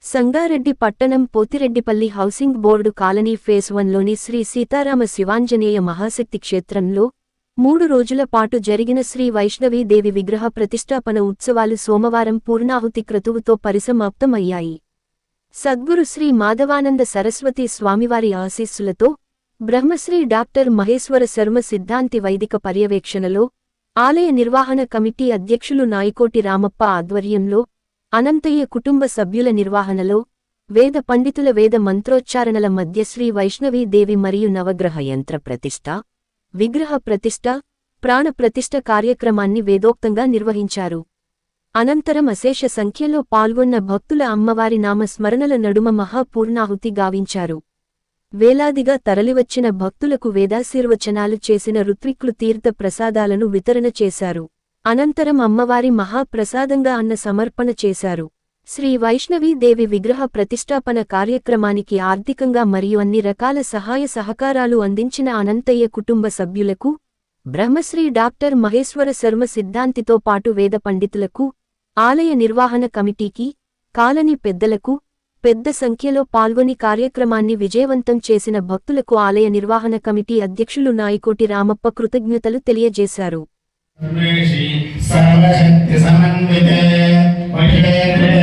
సంగారెడ్డి పట్టణం Pothireddypally housing board colony phase 1లోని శ్రీ సీతారామ శివాంజనేయ మహాశక్తి క్షేత్రంలో 3 రోజుల పాటు జరిగిన శ్రీ వైష్ణవీదేవి విగ్రహ ప్రతిష్ఠాపన ఉత్సవాలు సోమవారం పూర్ణాహుతి క్రతువుతో పరిసమాప్తమయ్యాయి. సద్గురు శ్రీ మాధవానంద సరస్వతి స్వామివారి ఆశీస్సులతో బ్రహ్మశ్రీ డాక్టర్ మహేశ్వర శర్మ సిద్ధాంతి వైదిక పర్యవేక్షణలో ఆలయ నిర్వహణ కమిటీ అధ్యక్షులు నాయకోటి రామప్ప ఆధ్వర్యంలో అనంతయ్య కుటుంబ సభ్యుల నిర్వహణలో వేద పండితుల వేద మంత్రోచ్చారణల మధ్య శ్రీ వైష్ణవీదేవి మరియు నవగ్రహ యంత్ర ప్రతిష్ఠ, విగ్రహ ప్రతిష్ఠ, ప్రాణ ప్రతిష్ఠ కార్యక్రమాన్ని వేదోక్తంగా నిర్వహించారు. అనంతరం అశేష సంఖ్యలో పాల్గొన్న భక్తుల అమ్మవారి నామ స్మరణల నడుమ మహాపూర్ణాహుతి గావించారు. వేలాదిగా తరలివచ్చిన భక్తులకు వేదాశీర్వచనాలు చేసిన ఋత్విక్కులు తీర్థ ప్రసాదాలను వితరణ చేశారు. అనంతరం అమ్మవారి మహాప్రసాదంగా అన్న సమర్పణ చేశారు. శ్రీ వైష్ణవీదేవి విగ్రహ ప్రతిష్ఠాపన కార్యక్రమానికి ఆర్థికంగా మరియు అన్ని రకాల సహాయ సహకారాలు అందించిన అనంతయ్య కుటుంబ సభ్యులకు, బ్రహ్మశ్రీ డాక్టర్ మహేశ్వర శర్మ సిద్ధాంతితో పాటు వేద పండితులకు, ఆలయ నిర్వహణ కమిటీకి, కాలనీ పెద్దలకు, పెద్ద సంఖ్యలో పాల్గొని కార్యక్రమాన్ని విజయవంతం చేసిన భక్తులకు ఆలయ నిర్వహణ కమిటీ అధ్యక్షులు నాయకోటి రామప్ప కృతజ్ఞతలు తెలియజేశారు. सर्वशक्ति समन्विते वैष्णवे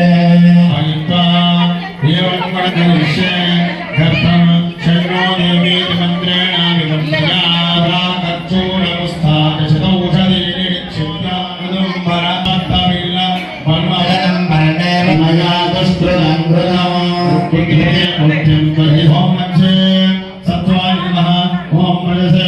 अयुक्ता एवं वरदर्शे गर्भं शरणो देवी मंत्रेण विमन्त्र्या प्राकर्चूरमुस्थादशतौषधीनि क्षिप्तामदं परमत्तमिल्ल मन्मदं वर्णे मया दुष्कृतं कृतं कुटिले मुख्यं तहि होम मध्ये सत्वाय नमः ओम प्रजसे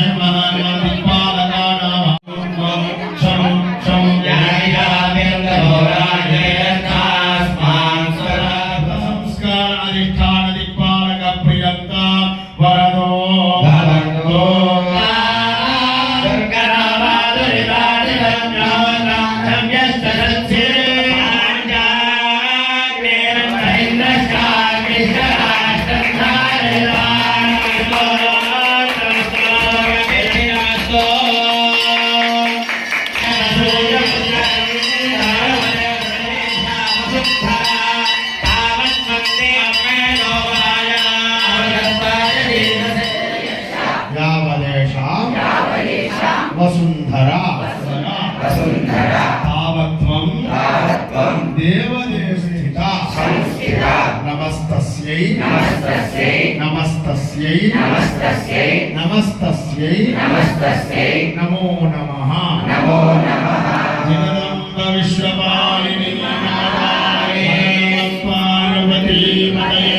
वसुंधरा तावत्वं देवदेवस्थिता नमस्तस्यै नमस्तस्यै नमस्तस्यै नमो नमः जगदम्ब विश्वपालिनी पार्वती मदये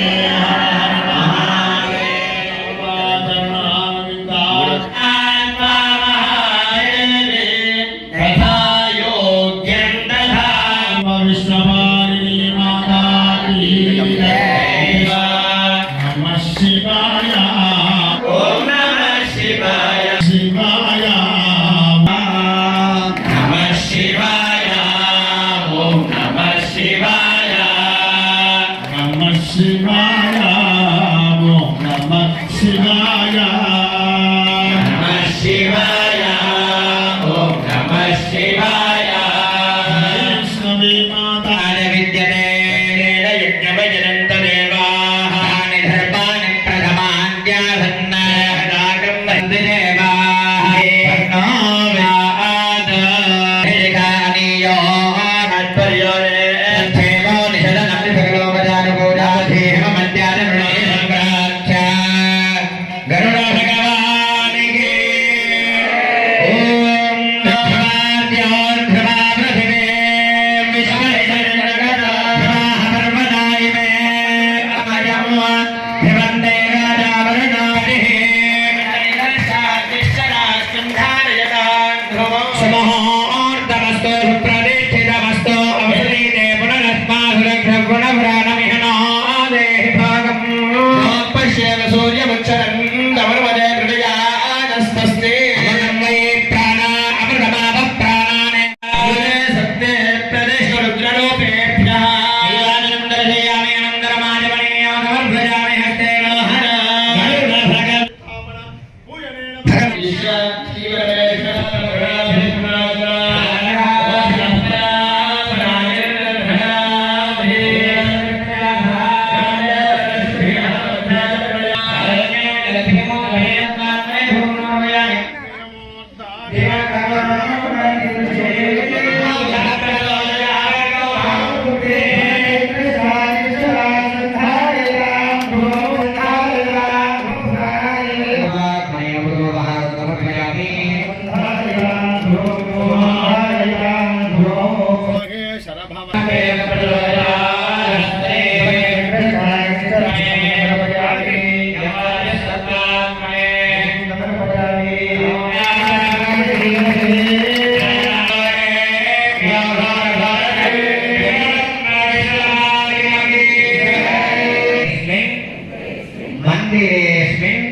మందిరేస్మిన్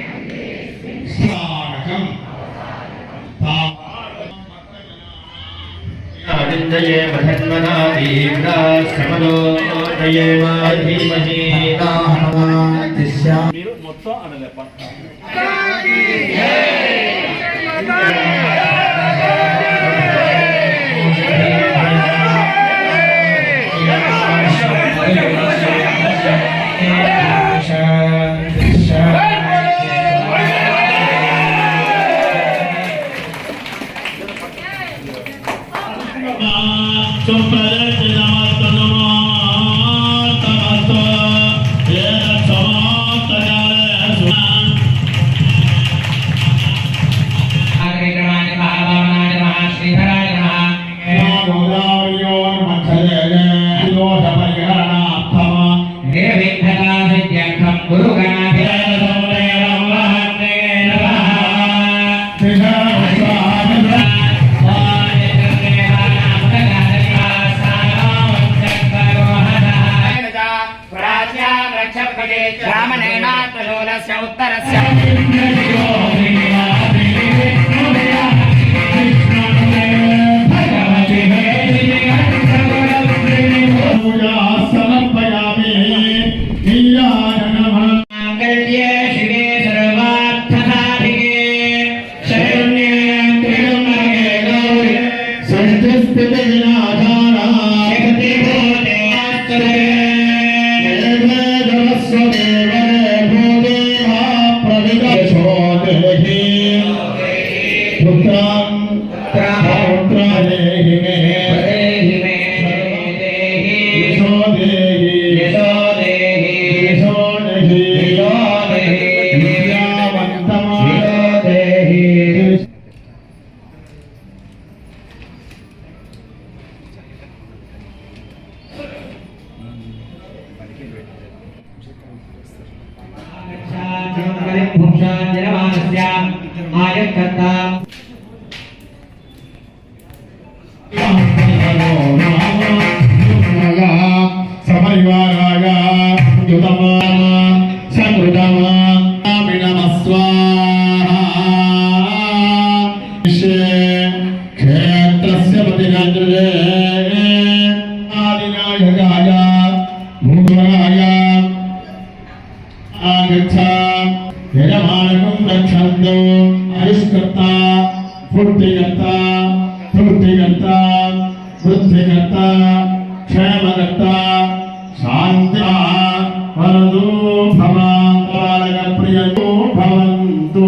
స్థానకం ఆదిత్యే మధన్వనా దీవ్రా శ్రమదోదయేమ ధీమహి మీరు మొత్తం అనలేప ब्राह्मणेनात्मशूलस्य उत्तरस्य माङ्गल्ये शिवे सर्वार्थसाधिके शरण्ये त्र्यम्बके गौरी सृष्टिस्थितिविनाशाना शक्तिभूते आश्चर्ये समरिवाराय युतमाम सकृतम नमस्वाहा क्षेत्रस्य प्रतिगृहे आदिनायकाय भूधराय आगच्छ यजमानकं रक्षन्तु आयुष्कर्ता फूर्तिकर्ता तृप्तिकर्ता वृद्धिकर्ता क्षेमकर्ता शान्त्या वरदो भव बालकप्रियो भवन्तु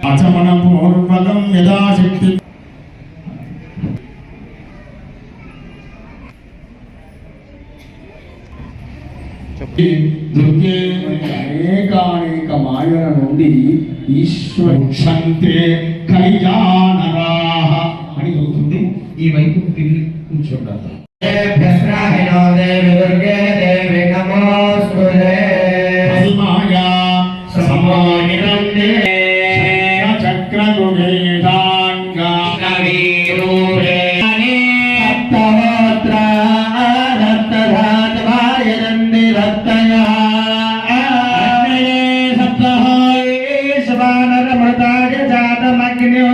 आचमनपूर्वकं यथाशक्ति దుర్గే అనేకానేక మాయల నుండి ఈశ్వరుక్షంతే కళ్యాణరాహ అని అవుతుంది. ఈ వైపు తిరిగి కూర్చోండి. भस्राहिनो देवी दुर्गे देवी नमोस्तुते మాయా సమానిరం చక్రగుగేదాంగా नवीरूपे रक्तहोत्र रक्तधातवायनन्दि रक्तया अग्नये सप्तहोये शवानरमृताय जातमग्न्यो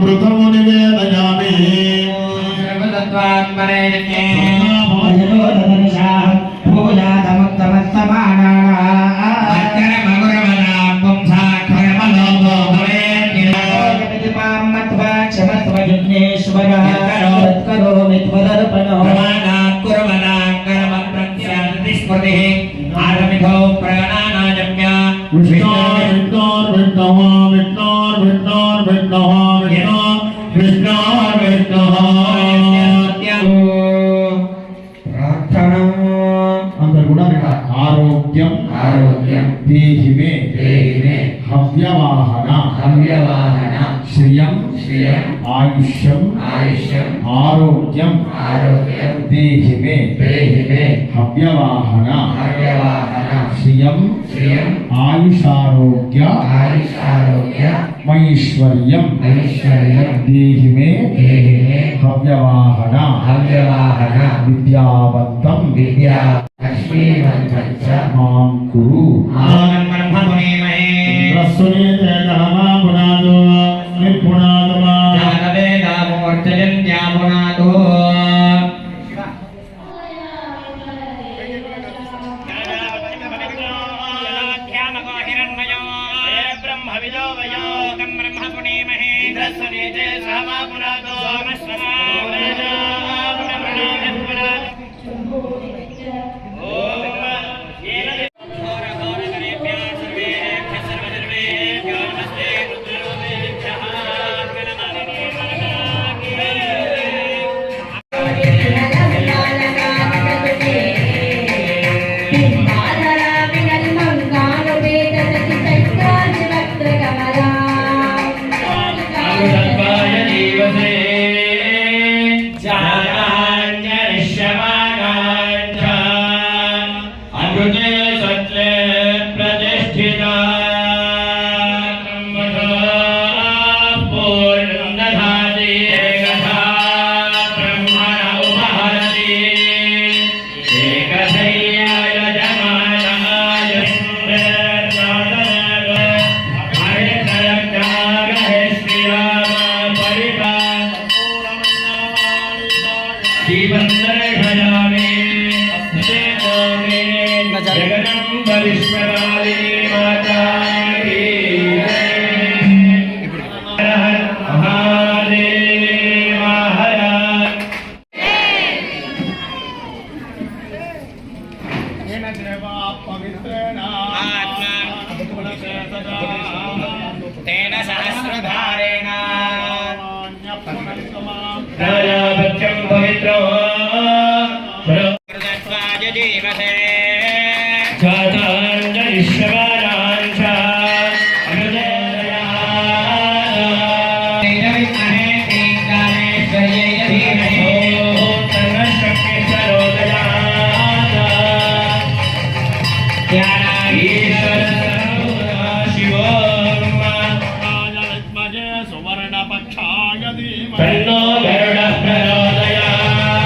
అమృతము నివేదయామి సర్వతత్వాత్మనే యజ్ఞే అందరు కూడా ఆరోగ్యం ఆరోగ్యం దేహిమే దేహిమే హవ్యవాహన హవ్యవాహన శ్రియం శ్రియం ఆయుష్యం ఆయుష్యం ఆరోగ్యం ఆరోగ్యం దేహిమే దేహిమే హవ్యవాహన హవ్యవాహన శ్రియం శ్రియం ఆయుషారోగ్య ఆయుష్ ఆరోగ్య మైశ్వర్యం ఐశ్వర్యం దేహిమే దేహిమే హవ్యవాహన హవ్యవాహన విద్యావంతం విద్యా లక్ష్మీవంతం చ మాం కురు ఆనం బ్రహ్మమునిమహే రస్సునేతేజహమాపునాదో నిపుణాతమా జ్ఞానవేదామూర్తజన్యామునాదో तेन सहस्रधारेण राजापत्यं पवित्रो प्रदत्वाय जीवसे जाताञ्जलिश्वराञ्च तेन विद्महे श्रीकामेश्वर्यै धीमहि तन्नो गरुडः प्रचोदयात्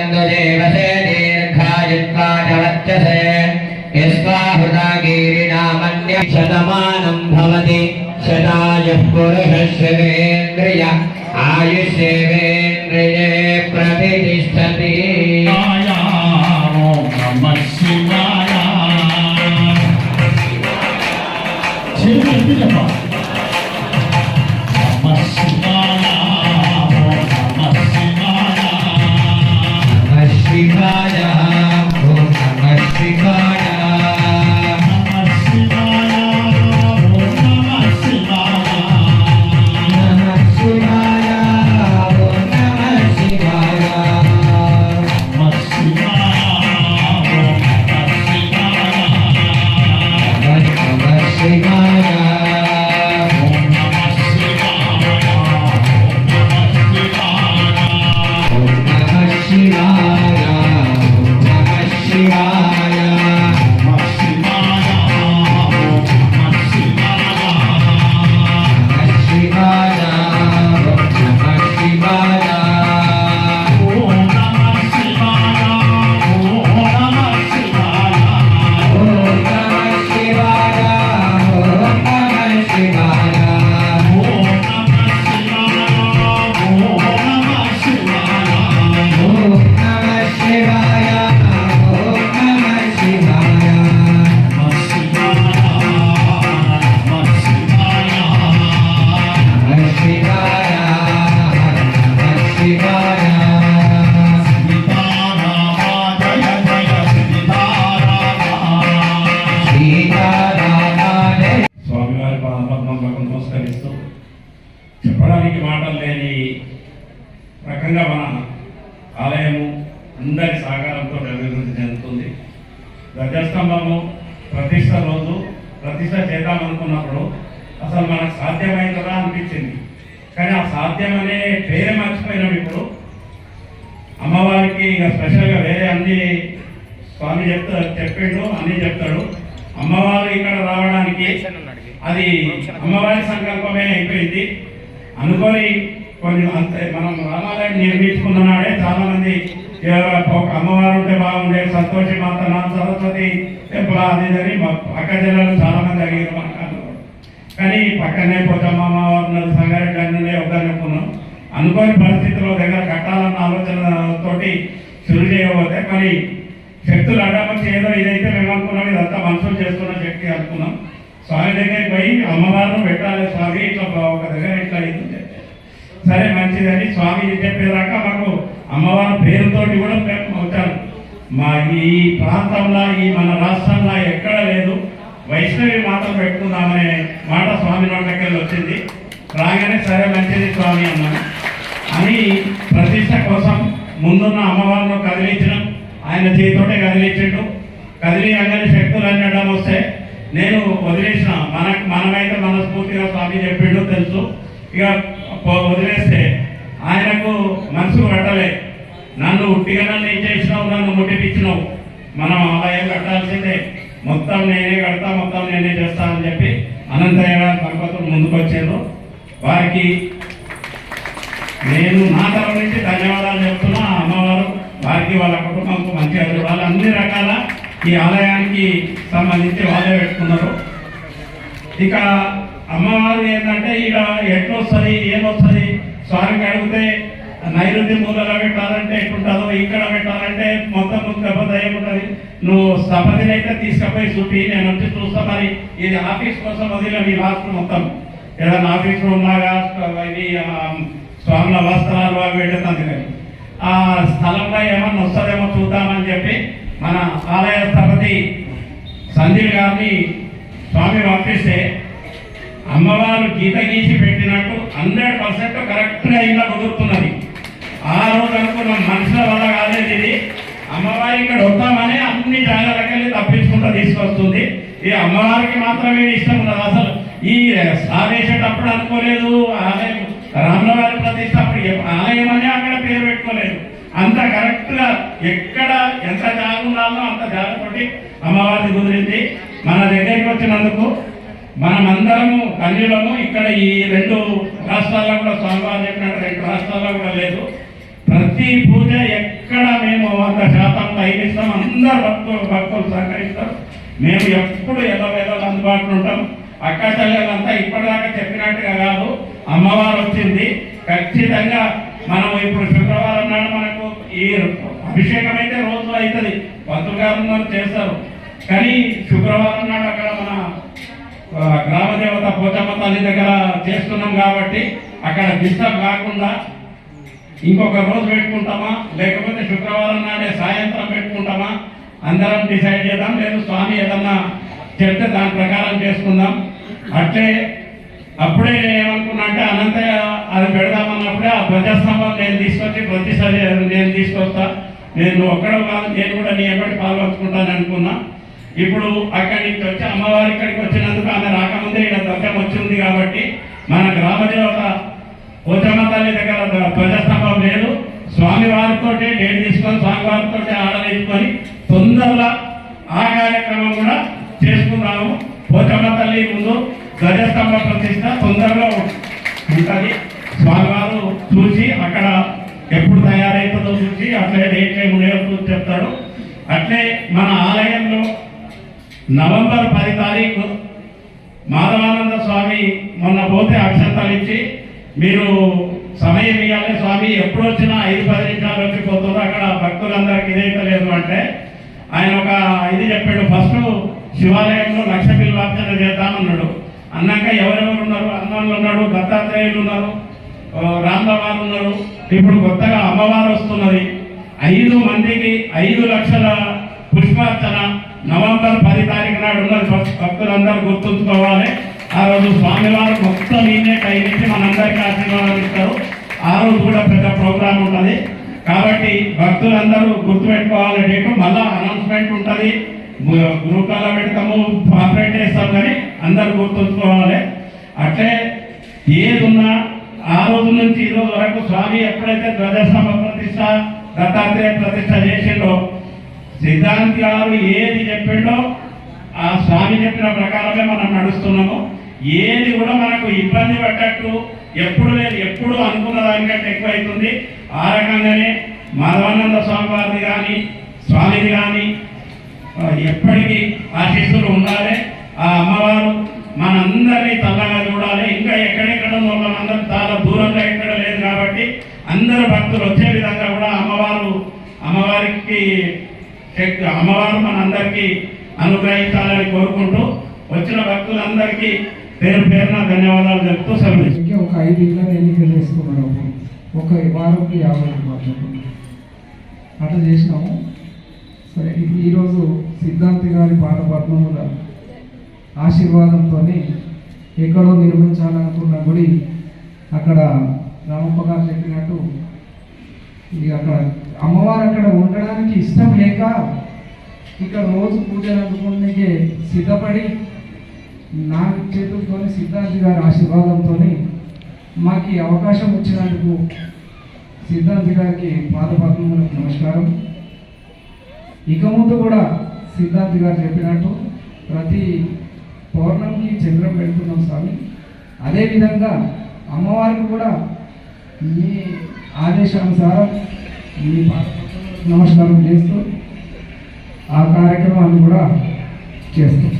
నందు దేవసే దీర్ఘాయుత్వాయ వర్చసే యస్వాహృదాగీరిణామన్య శతమానం భవతి శతాయుః పురుషస్యేంద్రియ ఆయుష్యేంద్రియే ప్రతిష్టతి. ఓం నమః శివాయ. చేతులు నమః శివాయ. నమః శివాయ. నమః శివాయ. ఓం నమః శివాయ. నమః శివాయ. ఓం నమః శివాయ. నమః శివాయ. ఓం నమః శివాయ. నమః శివాయ. ఓం నమః శివాయ. నమః శివాయ. ఓం నమః శివాయ. ఓం నమః శివాయ. ఓం నమః శివాయ. నమః శివాయ. ఓం నమః శివాయ. నమః శివాయ. ఓం నమః శివాయ. ఓం నమః శివాయ. ఓం నమః శివాయ. ఓం నమః శివాయ. ఓం నమః శివాయ. ఓం నమః శివాయ. ఓం నమః శివాయ. ఓం నమః శివాయ. ఓం నమః శివాయ. నమః శివాయ. నమః శివాయ. నమః శివాయ. నమః శివాయ. సీతారామ జయ జయ సీతారామ. సీతారామాయ. స్వామివారి పాదపద్మంలోకి నమస్కరిస్తూ చెప్పడానికి మాటలు లేని రకంగా మన ఆలయము అందరి సహకారంతో అభివృద్ధి చెందుతుంది. ధ్వజస్తంభము ప్రతిష్ట రోజు ప్రతిష్ట చేద్దామనుకున్నప్పుడు అసలు మనకు సాధ్యమైందా అనిపించింది. కానీ ఆ సాధ్యం అనే పేరే మర్చిపోయినాం. ఇప్పుడు అమ్మవారికి ఇక స్పెషల్గా వేరే అన్ని స్వామి చెప్పిండు అన్నీ చెప్తాడు. అమ్మవారు ఇక్కడ రావడానికి అది అమ్మవారి సంకల్పమే అయిపోయింది. అనుకొని కొన్ని అంతే మనం రామాలయం నిర్మించుకున్న నాడే చాలా మంది అమ్మవారు ఉంటే బాగుండే, సంతోషి మాత నాన్న సరస్వతి టెంపుల్ అది అని మా పక్క జిల్లాలో చాలా మంది అడిగారు మనకు. కానీ పక్కనే పోతమ్మ అమ్మవారు సంగారెడ్డి అన్నీ వద్దనుకున్నాం. అనుకోని పరిస్థితుల్లో దగ్గర కట్టాలన్న ఆలోచనతోటి షురు చేయబోతే కానీ శక్తులు అడ్డమొచ్చి ఏదో ఇదైతే మేము అనుకున్నాం, ఇదంతా మనుషులు చేస్తున్న శక్తి అనుకున్నాం. స్వామి దగ్గరికి పోయి అమ్మవారిని పెట్టాలి స్వామి ఇట్లా ఒక దగ్గర ఇట్లా అయింది. సరే మంచిదని స్వామి చెప్పేదాకా మాకు అమ్మవారి పేరుతోటి కూడా వచ్చాను. మా ఈ ప్రాంతంలో ఈ మన రాష్ట్రంలో ఎక్కడ లేదు. వైష్ణవి మాతలు పెట్టుకుందామనే మాట స్వామి నోట్లకెళ్ళి వచ్చింది. రాగానే సరే మంచిది స్వామి అన్నాను అని ప్రతిష్ట కోసం ముందున్న అమ్మవారిని కదిలించడం ఆయన చేతితోటే కదిలించిండు. కదిలి అంగని శక్తులు అన్ని అడ్డం వస్తే నేను వదిలేసిన మనమైతే మనస్ఫూర్తిగా స్వామి చెప్పిండు తెలుసు. ఇక వదిలేస్తే ఆయనకు మనసు కట్టలే. నన్ను ఉట్టిగా నన్ను ఏం చేసినావు, నన్ను ముట్టిపించినావు, మనం ఆలయం కట్టాల్సిందే, మొత్తం నేనే కడతా, మొత్తం నేనే చేస్తా అని చెప్పి అనంతయ్య గారు దంపతులు ముందుకు వచ్చారు. వారికి నేను నా తరఫు నుంచి ధన్యవాదాలు చెప్తున్నా. అమ్మవారు వారికి వాళ్ళ కుటుంబంకు మంచిగా వాళ్ళు అన్ని రకాల ఈ ఆలయానికి సంబంధించి వాళ్ళే పెట్టుకున్నారు. ఇక అమ్మవారు ఏంటంటే ఇక ఎట్లొస్తుంది ఏమొస్తుంది స్వామికి అడిగితే నైరుతి మూలలో పెట్టాలంటే ఎట్లుంటుందో, ఇక్కడ పెట్టాలంటే మొత్తం దెబ్బత ఏముంటుంది, నువ్వు స్థపతిని అయితే తీసుకుపోయి చూపి నేను వచ్చి చూస్తా. మరి ఇది ఆఫీస్ కోసం వదిలిన ఈ వాస్తు మొత్తం ఏదైనా ఆఫీస్ రూమ్ లాగా ఇది స్వాముల వస్త్రాలు అవి పెడుతుంది. కానీ ఆ స్థలంలో ఏమన్నా వస్తుందేమో చూద్దామని చెప్పి మన ఆలయ స్థపతి సంజీవ్ గారిని స్వామి పంపిస్తే అమ్మవారు గీత గీసి పెట్టినట్టు 100% కరెక్ట్గా ఇలా కుదురుతున్నది. ఆ రోజు అనుకున్నాం మనుషుల వల్ల కాలేదు ఇది, అమ్మవారి ఇక్కడ వద్దామని అన్ని జాగాలకెళ్ళి తప్పించుకుంటూ తీసుకొస్తుంది. ఈ అమ్మవారికి మాత్రమే ఇష్టం ఉన్నది. అసలు ఈ ఆవేశేటప్పుడు అనుకోలేదు, ఆలయం రాములవారి ప్రతిష్ట అప్పుడు ఆలయం అనే అక్కడ పేరు పెట్టుకోలేదు. అంత కరెక్ట్గా ఎక్కడ ఎంత జాగ ఉండాలో అంత జాగతోటి అమ్మవారిని కుదిరింది. మన దగ్గరికి వచ్చినందుకు మనమందరము కన్యులము. ఇక్కడ ఈ 2 రాష్ట్రాల్లో కూడా స్వామివారు చెప్పినట్టు 2 రాష్ట్రాల్లో కూడా లేదు. ప్రతి పూజ ఎక్కడ మేము టైం ఇస్తాం, అందరు భక్తులు సహకరిస్తారు. మేము ఎప్పుడు ఎల్లవేళ అందుబాటులో ఉంటాం. అక్క చెల్లెలంతా ఇప్పటిదాకా చెప్పినట్టుగా కాదు, అమ్మవారు వచ్చింది ఖచ్చితంగా. మనం ఇప్పుడు శుక్రవారం నాడు మనకు ఈ అభిషేకం అయితే రోజు అవుతుంది, పంతులు గారు చేస్తారు. కానీ శుక్రవారం నాడు అక్కడ మన గ్రామ దేవత పోచమ్మ తల్లి దగ్గర చేస్తున్నాం కాబట్టి అక్కడ డిస్టర్బ్ కాకుండా ఇంకొక రోజు పెట్టుకుంటామా, లేకపోతే శుక్రవారం నాడే సాయంత్రం పెట్టుకుంటామా, అందరం డిసైడ్ చేద్దాం. లేదు స్వామి ఏదన్నా చెప్తే దాని ప్రకారం చేసుకుందాం. అట్లే అప్పుడే ఏమనుకున్నా అంటే అనంతయ్య అది పెడదామన్నప్పుడే ఆ ధ్వజస్తంభం నేను తీసుకొచ్చి ప్రతిసారి నేను తీసుకొస్తా, నేను ఒక్కడో కాదు నేను కూడా నీ ఎప్పటి పాల్పంచుకుంటాను అనుకున్నా. ఇప్పుడు అక్కడి నుంచి వచ్చి అమ్మవారి ఇక్కడికి వచ్చినందుకు ఆమె రాకముందే ఇక్కడ ధ్వజం వచ్చింది కాబట్టి మన గ్రామ దేవత పోచమ్మ తల్లి దగ్గర ధ్వజస్తంభం లేదు. స్వామి వారితో డేట్ తీసుకొని స్వామి వారితో ఆడవేసుకొని తొందరగా ఆ కార్యక్రమం కూడా చేసుకున్నాము. పోచమ్మ తల్లి ముందు ధ్వజస్తంభ ప్రతిష్ట తొందరగా ఉంటుంది. స్వామివారు చూసి అక్కడ ఎప్పుడు తయారైతుందో చూసి అట్లే డేట్ ఏమున్నాయో చూసి చెప్తాడు. అట్లే మన ఆలయంలో నవంబర్ 10 తారీఖు మాధవానంద స్వామి మొన్న పోతే అక్షంతలు ఇచ్చి మీరు సమయం ఇవ్వాలి స్వామి, ఎప్పుడు వచ్చినా 5-10 నిమిషాలు వచ్చిపోతుందో అక్కడ భక్తులందరికీ ఇదైతే లేదు అంటే ఆయన ఒక ఇది చెప్పాడు. ఫస్ట్ శివాలయంలో 1,00,000 బిల్వార్చన చేద్దామన్నాడు. అన్నాక ఎవరెవరు ఉన్నారు, హనుమాన్లు ఉన్నాడు, దత్తాత్రేయులు ఉన్నారు, రామబాబాలు ఉన్నారు. ఇప్పుడు కొత్తగా అమ్మవారు వస్తున్నది. 5 మందికి 5 లక్షల పుష్పార్చన నవంబర్ 10 తారీఖు నాడు ఉన్నది. భక్తులందరూ గుర్తుంచుకోవాలి. ఆ రోజు స్వామివారు మొత్తం ఈయనే టైం ఇచ్చి మనందరికీ ఆశీర్వాదాలు ఇస్తారు. ఆ రోజు కూడా పెద్ద ప్రోగ్రాం ఉంటుంది కాబట్టి భక్తులందరూ గుర్తుపెట్టుకోవాలి. డేటు మళ్ళా అనౌన్స్మెంట్ ఉంటుంది, గ్రూప్లలో పెడతాము, పాంప్లెట్ వేస్తాం, కానీ అందరూ గుర్తుంచుకోవాలి. అట్లే ఏది ఉన్నా ఆ రోజు నుంచి ఈ రోజు వరకు స్వామి ఎప్పుడైతే ధ్వజస్తంభ ప్రతిష్ట దత్తాత్రేయ ప్రతిష్ట చేసిండో సిద్ధాంతి గారు ఏది చెప్పిండో ఆ స్వామి చెప్పిన ప్రకారమే మనం నడుస్తున్నాము. ఏది కూడా మనకు ఇబ్బంది పడ్డట్టు ఎప్పుడు లేదు, ఎప్పుడు అనుకున్న దానికంటే ఎక్కువ అవుతుంది. ఆ రకంగానే మాధవానంద స్వామి వారిది కానీ స్వామిది కానీ ఎప్పటికీ ఆశీస్సులు ఉండాలి. ఆ అమ్మవారు మనందరినీ చల్లగా చూడాలి. ఇంకా ఎక్కడెక్కడ అందరూ చాలా దూరంగా ఎక్కడ లేదు కాబట్టి అందరూ భక్తులు వచ్చే విధంగా కూడా అమ్మవారికి అమ్మవారు మనందరికీ అనుగ్రహించాలని కోరుకుంటూ వచ్చిన భక్తులందరికీ పేరు పేరున ధన్యవాదాలు చెప్తూ సెలవు. ఒక 5 ఇళ్ళని ఎన్నిక చేసుకున్నాడు. ఒక వారంకి 50 మాట్లాడుకున్నాం, అట్లా చేసినాము. సరే, ఇప్పుడు ఈరోజు సిద్ధాంతి గారి పాదపద్మముల ఆశీర్వాదంతో ఎక్కడో నిర్మించాలనుకున్న గుడి అక్కడ రామప్ప గారు చెప్పినట్టు ఇక అక్కడ అమ్మవారు అక్కడ ఉండడానికి ఇష్టం లేక ఇక్కడ రోజు పూజలు అందుకునే సిద్ధపడి నా చేతులతో సిద్ధాంతి గారి ఆశీర్వాదంతో మాకు ఈ అవకాశం వచ్చినందుకు సిద్ధాంతి గారికి పాదపద్మములకు నమస్కారం. ఇక ముందు కూడా సిద్ధాంతి గారు చెప్పినట్టు ప్రతి పౌర్ణమికి చంద్రం పెడుతున్నాం స్వామి. అదేవిధంగా అమ్మవారికి కూడా మీ ఆదేశానుసారం మీ పాదపద్మములకు నమస్కారం చేస్తూ ఆ కార్యక్రమాన్ని కూడా చేస్తాం.